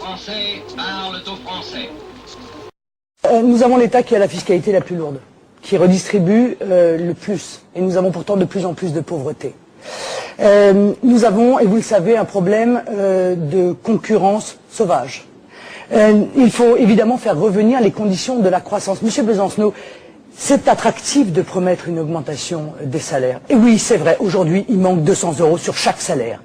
Français parlent aux Français. Nous avons l'État qui a la fiscalité la plus lourde, qui redistribue le plus. Et nous avons pourtant de plus en plus de pauvreté. Nous avons, et vous le savez, un problème de concurrence sauvage. Il faut évidemment faire revenir les conditions de la croissance. Monsieur Besancenot, c'est attractif de promettre une augmentation des salaires. Et oui, c'est vrai, aujourd'hui, il manque 200 € sur chaque salaire.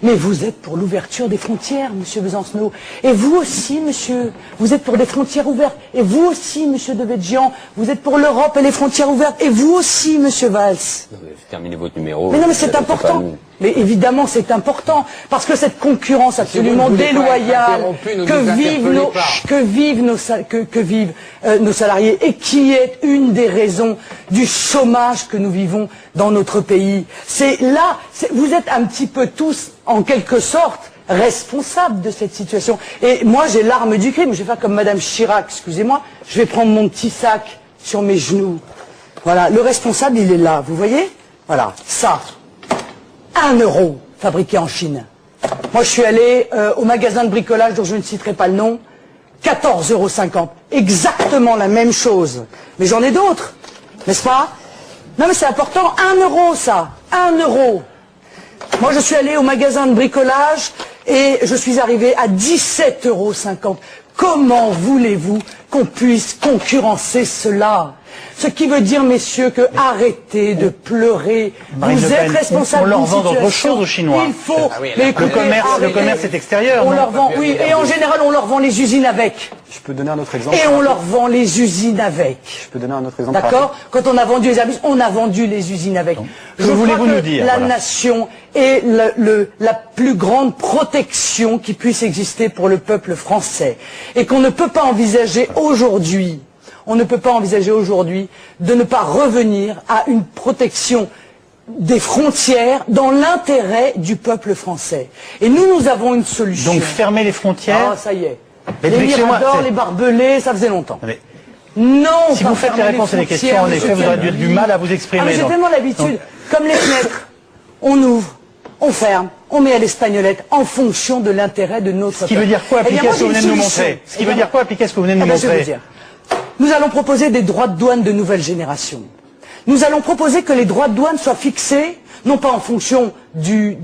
Mais vous êtes pour l'ouverture des frontières, monsieur Besancenot. Et vous aussi, monsieur, vous êtes pour des frontières ouvertes. Et vous aussi, monsieur Devedjian, vous êtes pour l'Europe et les frontières ouvertes. Et vous aussi, monsieur Valls. Terminez votre numéro. Mais non, mais c'est important. Mais évidemment, c'est important. Parce que cette concurrence absolument déloyale que vivent nos salariés et qui est une des raisons du chômage que nous vivons dans notre pays. C'est là, vous êtes un petit peu tous, en quelque sorte, responsables de cette situation. Et moi, j'ai l'arme du crime. Je vais faire comme Madame Chirac, excusez-moi. Je vais prendre mon petit sac sur mes genoux. Voilà, le responsable, il est là, vous voyez? Voilà, ça. 1 € fabriqué en Chine. Moi, je suis allé au magasin de bricolage dont je ne citerai pas le nom. 14,50 €. Exactement la même chose. Mais j'en ai d'autres, n'est-ce pas? Non, mais c'est important. 1 € ça. 1 €. Moi, je suis allé au magasin de bricolage et je suis arrivé à 17,50 €. Comment voulez-vous qu'on puisse concurrencer cela? Ce qui veut dire, messieurs, que arrêtez de pleurer. Vous êtes responsables. On leur vend d'autres choses aux Chinois. Il faut. Mais écoutez, le commerce est extérieur. On leur vend, oui, et en général, on leur vend les usines avec. Je peux donner un autre exemple. Et on leur vend les usines avec. Je peux donner un autre exemple. D'accord? Quand on a vendu les Airbus, on a vendu les usines avec. Que voulez-vous nous dire? La nation est la plus grande protection qui puisse exister pour le peuple français. Et qu'on ne peut pas envisager aujourd'hui. On ne peut pas envisager aujourd'hui de ne pas revenir à une protection des frontières dans l'intérêt du peuple français. Et nous avons une solution. Donc fermer les frontières. Ah, ça y est. Mais Les Miradors, les barbelés, ça faisait longtemps. Mais non, si vous faites les réponses à des questions, en effet, vous aurez du mal à vous exprimer. Ah, mais j'ai tellement l'habitude. Comme les fenêtres, on ouvre, on ferme, on met à l'espagnolette en fonction de l'intérêt de notre peuple. Ce qui veut dire quoi appliquer ce que vous venez de nous montrer? Ce qui veut dire quoi appliquer ce que vous venez de nous Je vais vous montrer? dire. Nous allons proposer des droits de douane de nouvelle génération. Nous allons proposer que les droits de douane soient fixés, non pas en fonction du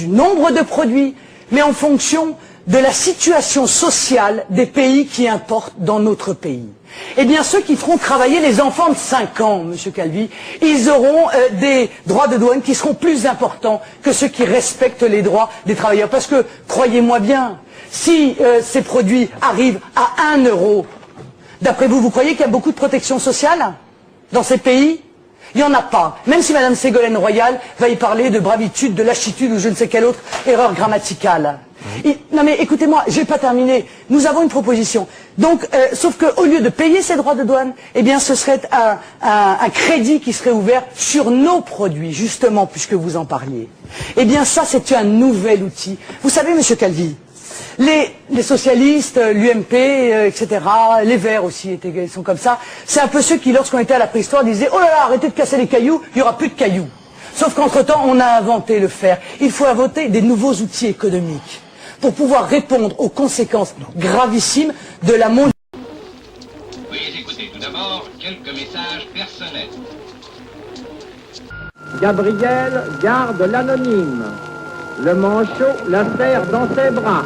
nombre de produits, mais en fonction de la situation sociale des pays qui importent dans notre pays. Eh bien, ceux qui feront travailler les enfants de 5 ans, Monsieur Calvi, ils auront des droits de douane qui seront plus importants que ceux qui respectent les droits des travailleurs. Parce que, croyez-moi bien, si ces produits arrivent à 1 €, d'après vous, vous croyez qu'il y a beaucoup de protection sociale dans ces pays? Il n'y en a pas. Même si Madame Ségolène Royal va y parler de bravitude, de lâchitude ou je ne sais quelle autre erreur grammaticale. Non mais écoutez-moi, je n'ai pas terminé. Nous avons une proposition. Donc, sauf qu'au lieu de payer ces droits de douane, eh bien ce serait un crédit qui serait ouvert sur nos produits, justement, puisque vous en parliez. Eh bien ça, c'est un nouvel outil. Vous savez, Monsieur Calvi, les socialistes, l'UMP, etc., les Verts aussi sont comme ça. C'est un peu ceux qui, lorsqu'on était à la préhistoire, disaient « Oh là là, arrêtez de casser les cailloux, il n'y aura plus de cailloux ». Sauf qu'entre-temps, on a inventé le fer. Il faut inventer des nouveaux outils économiques pour pouvoir répondre aux conséquences gravissimes de la mondialisation. Veuillez écouter tout d'abord quelques messages personnels. Gabriel garde l'anonyme. Le manchot la serre dans ses bras.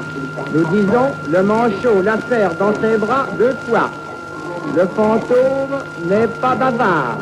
Nous disons, le manchot la serre dans ses bras 2 fois. Le fantôme n'est pas bavard.